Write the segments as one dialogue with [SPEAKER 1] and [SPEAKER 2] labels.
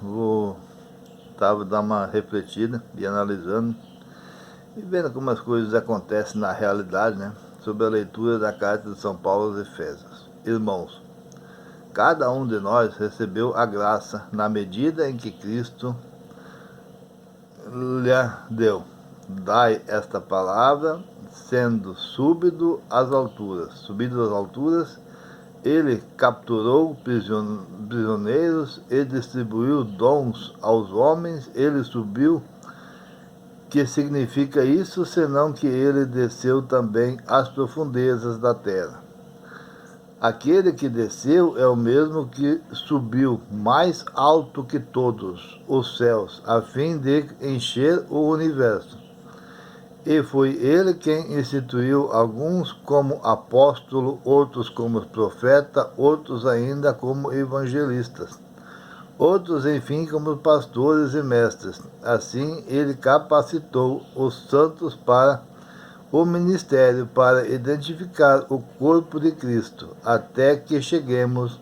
[SPEAKER 1] Vou dar uma refletida e analisando e vendo como as coisas acontecem na realidade, né? Sobre a leitura da carta de São Paulo aos Efésios. Irmãos, cada um de nós recebeu a graça na medida em que Cristo lhe deu. Dai esta palavra, sendo subido às alturas, ele capturou prisioneiros e distribuiu dons aos homens. Ele subiu. Que significa isso, senão que ele desceu também às profundezas da terra? Aquele que desceu é o mesmo que subiu mais alto que todos os céus, a fim de encher o universo. E foi ele quem instituiu alguns como apóstolo, outros como profeta, outros ainda como evangelistas, outros, enfim, como pastores e mestres. Assim, ele capacitou os santos para o ministério, para identificar o corpo de Cristo, até que cheguemos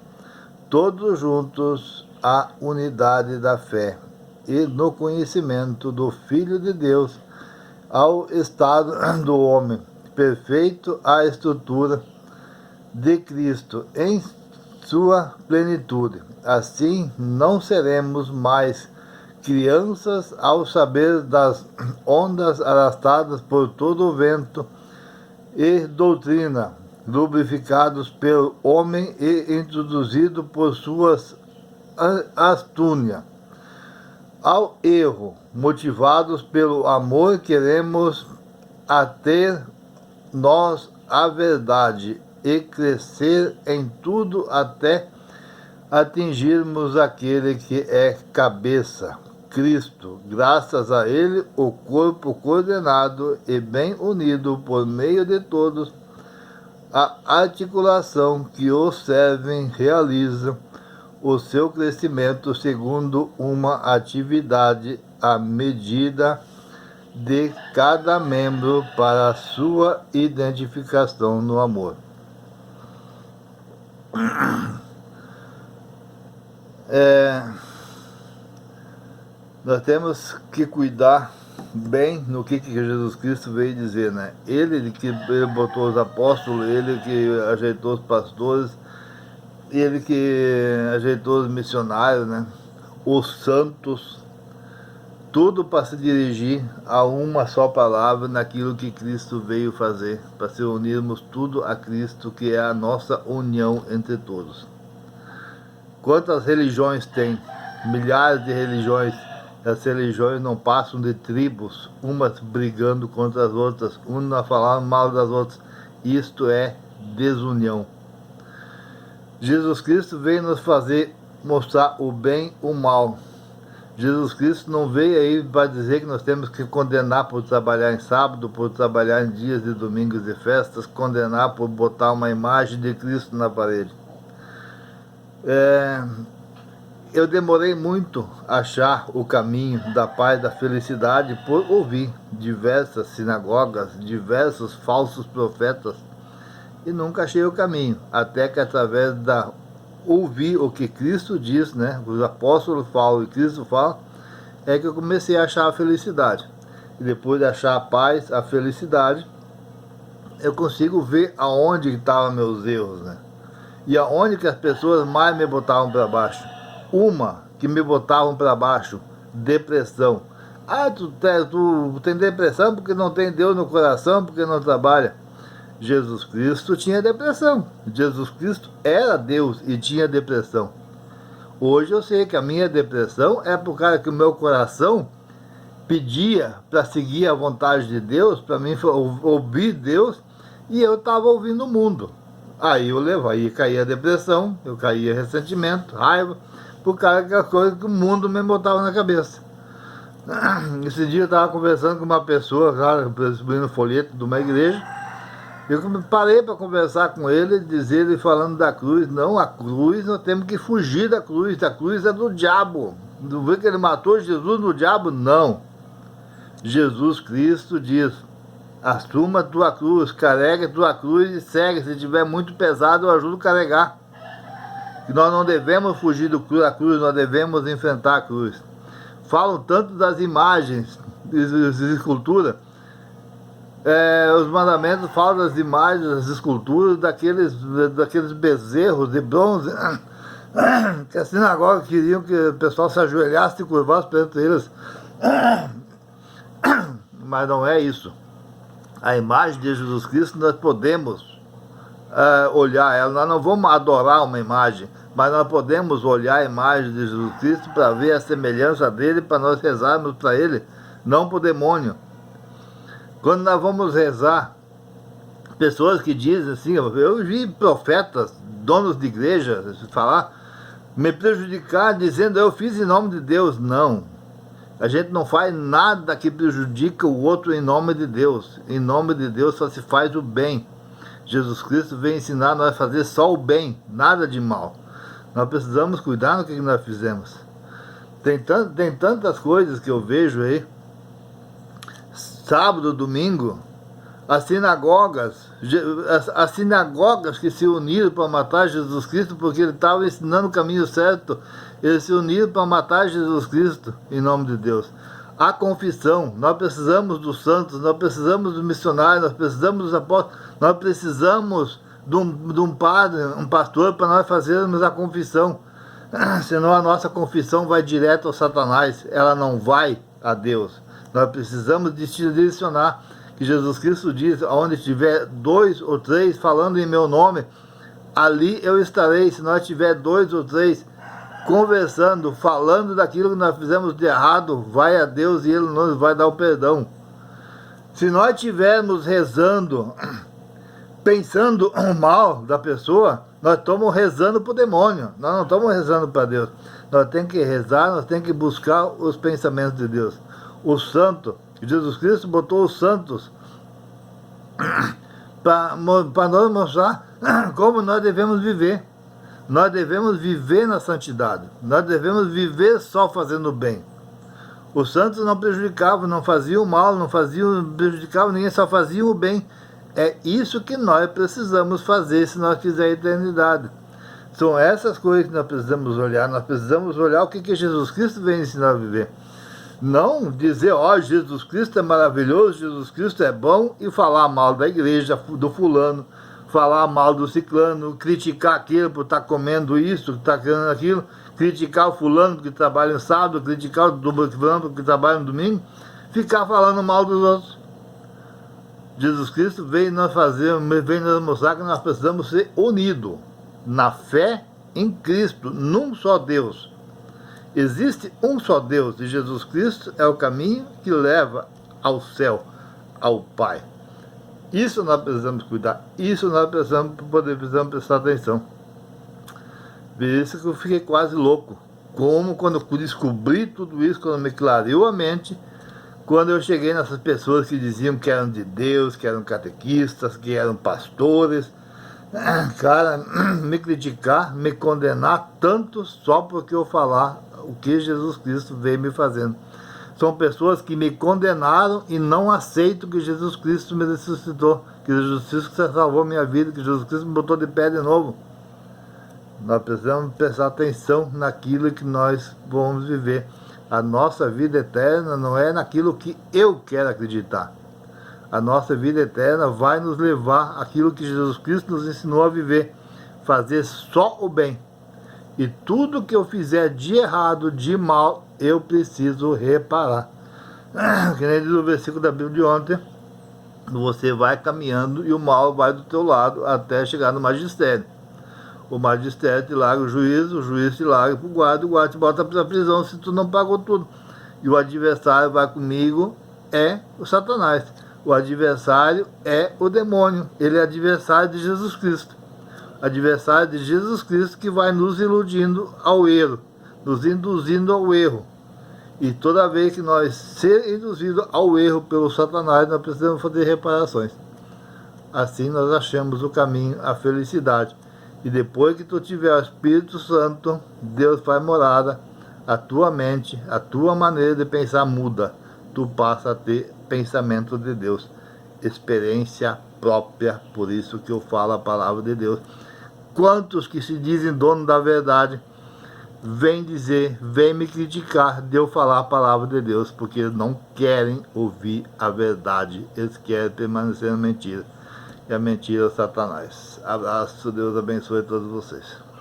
[SPEAKER 1] todos juntos à unidade da fé e no conhecimento do Filho de Deus, ao estado do homem perfeito, à estrutura de Cristo em sua plenitude. Assim, não seremos mais crianças ao saber das ondas arrastadas por todo o vento e doutrina, lubrificados pelo homem e introduzidos por suas astúcia. Ao erro, motivados pelo amor, queremos ater nós a verdade e crescer em tudo até atingirmos aquele que é cabeça, Cristo. Graças a ele, o corpo coordenado e bem unido por meio de todos, a articulação que o servem realiza o seu crescimento segundo uma atividade à medida de cada membro para a sua identificação no amor. Nós temos que cuidar bem no que Jesus Cristo veio dizer, né? Ele botou os apóstolos, ele que ajeitou os pastores, ele que ajeitou os missionários, né? Os santos, tudo para se dirigir a uma só palavra naquilo que Cristo veio fazer, para se unirmos tudo a Cristo, que é a nossa união entre todos. Quantas religiões tem? Milhares de religiões. As religiões não passam de tribos, umas brigando contra as outras, umas falando mal das outras. Isto é desunião. Jesus Cristo veio nos fazer mostrar o bem e o mal. Jesus Cristo não veio aí para dizer que nós temos que condenar por trabalhar em sábado, por trabalhar em dias de domingos e festas, condenar por botar uma imagem de Cristo na parede. Eu demorei muito a achar o caminho da paz, da felicidade, por ouvir diversas sinagogas, diversos falsos profetas, e nunca achei o caminho, até que através da ouvir o que Cristo diz, né, os apóstolos falam e Cristo fala, é que eu comecei a achar a felicidade. E depois de achar a paz, a felicidade, eu consigo ver aonde estavam meus erros, né? E aonde que as pessoas mais me botavam para baixo. Uma que me botavam para baixo, depressão. Tu tem depressão porque não tem Deus no coração, porque não trabalha. Jesus Cristo tinha depressão. Jesus Cristo era Deus e tinha depressão. Hoje eu sei que a minha depressão é por causa que o meu coração pedia para seguir a vontade de Deus, para mim ouvir Deus, e eu estava ouvindo o mundo. Aí caía a depressão, eu caía ressentimento, raiva, por causa das coisas que o mundo me botava na cabeça. Esse dia eu estava conversando com uma pessoa, cara, distribuindo folheto de uma igreja. Eu parei para conversar com ele, dizer ele falando da cruz. Não, a cruz, nós temos que fugir da cruz. A cruz é do diabo. Não vê que ele matou Jesus no diabo? Não. Jesus Cristo diz: assuma a tua cruz, carrega a tua cruz e segue. Se tiver muito pesado, eu ajudo a carregar. que nós não devemos fugir da cruz, nós devemos enfrentar a cruz. Falam tanto das imagens de escultura, os mandamentos falam das imagens, das esculturas, daqueles bezerros de bronze, que a sinagoga queriam que o pessoal se ajoelhasse e curvasse perante eles. Mas não é isso. A imagem de Jesus Cristo nós podemos olhar ela, nós não vamos adorar uma imagem, mas nós podemos olhar a imagem de Jesus Cristo para ver a semelhança dele, para nós rezarmos para ele, não para o demônio. Quando nós vamos rezar, pessoas que dizem assim, eu vi profetas, donos de igreja, falar, me prejudicar dizendo eu fiz em nome de Deus. Não, a gente não faz nada que prejudica o outro em nome de Deus. Em nome de Deus só se faz o bem. Jesus Cristo veio ensinar nós a fazer só o bem, nada de mal. Nós precisamos cuidar no que nós fizemos. Tem tantas coisas que eu vejo aí, sábado, domingo, as sinagogas que se uniram para matar Jesus Cristo, porque ele estava ensinando o caminho certo, eles se uniram para matar Jesus Cristo, em nome de Deus. A confissão, nós precisamos dos santos, nós precisamos dos missionários, nós precisamos dos apóstolos, nós precisamos de um padre, um pastor, para nós fazermos a confissão. Senão a nossa confissão vai direto ao Satanás, ela não vai a Deus. Nós precisamos direcionar, que Jesus Cristo diz, onde tiver 2 ou 3 falando em meu nome, ali eu estarei. Se nós tiver 2 ou 3 conversando, falando daquilo que nós fizemos de errado, vai a Deus e Ele nos vai dar o perdão. Se nós estivermos rezando, pensando o mal da pessoa, nós estamos rezando para o demônio, nós não estamos rezando para Deus. Nós temos que rezar, nós temos que buscar os pensamentos de Deus. O santo, Jesus Cristo botou os santos para nos mostrar como nós devemos viver. Nós devemos viver na santidade, nós devemos viver só fazendo o bem. Os santos não prejudicavam, não faziam mal, não prejudicavam ninguém, só faziam o bem. É isso que nós precisamos fazer se nós quisermos a eternidade. São essas coisas que nós precisamos olhar o que Jesus Cristo vem ensinar a viver. Não dizer, Jesus Cristo é maravilhoso, Jesus Cristo é bom, e falar mal da igreja, do fulano, falar mal do ciclano, criticar aquele por estar comendo isso, por estar querendo aquilo, criticar o fulano que trabalha no sábado, criticar o fulano que trabalha no domingo, ficar falando mal dos outros. Jesus Cristo veio nos mostrar que nós precisamos ser unidos na fé em Cristo, num só Deus. Existe um só Deus, e Jesus Cristo é o caminho que leva ao céu, ao Pai. Isso nós precisamos cuidar, isso nós precisamos prestar atenção. Por isso que eu fiquei quase louco. Como quando eu descobri tudo isso, quando me clareou a mente, quando eu cheguei nessas pessoas que diziam que eram de Deus, que eram catequistas, que eram pastores, cara, me criticar, me condenar tanto só porque eu falar o que Jesus Cristo veio me fazendo. São pessoas que me condenaram e não aceitam que Jesus Cristo me ressuscitou, que Jesus Cristo salvou minha vida, que Jesus Cristo me botou de pé de novo. Nós precisamos prestar atenção naquilo que nós vamos viver. A nossa vida eterna não é naquilo que eu quero acreditar. A nossa vida eterna vai nos levar àquilo que Jesus Cristo nos ensinou a viver. Fazer só o bem. E tudo que eu fizer de errado, de mal, eu preciso reparar. Que nem diz o versículo da Bíblia de ontem, você vai caminhando e o mal vai do teu lado até chegar no magistério. O magistério te larga o juiz te larga para o guarda te bota para a prisão se tu não pagou tudo. E o adversário vai comigo, é o Satanás. O adversário é o demônio. Ele é adversário de Jesus Cristo. Adversário de Jesus Cristo que vai nos iludindo ao erro, nos induzindo ao erro. E toda vez que nós ser induzidos ao erro pelo Satanás, nós precisamos fazer reparações. Assim nós achamos o caminho à felicidade. E depois que tu tiver o Espírito Santo, Deus faz morada, a tua mente, a tua maneira de pensar muda. Tu passa a ter pensamento de Deus, experiência própria. Por isso que eu falo a palavra de Deus. quantos que se dizem dono da verdade vêm dizer, vêm me criticar de eu falar a palavra de Deus, porque eles não querem ouvir a verdade, eles querem permanecer na mentira. E a mentira é o Satanás. Abraço, Deus abençoe todos vocês.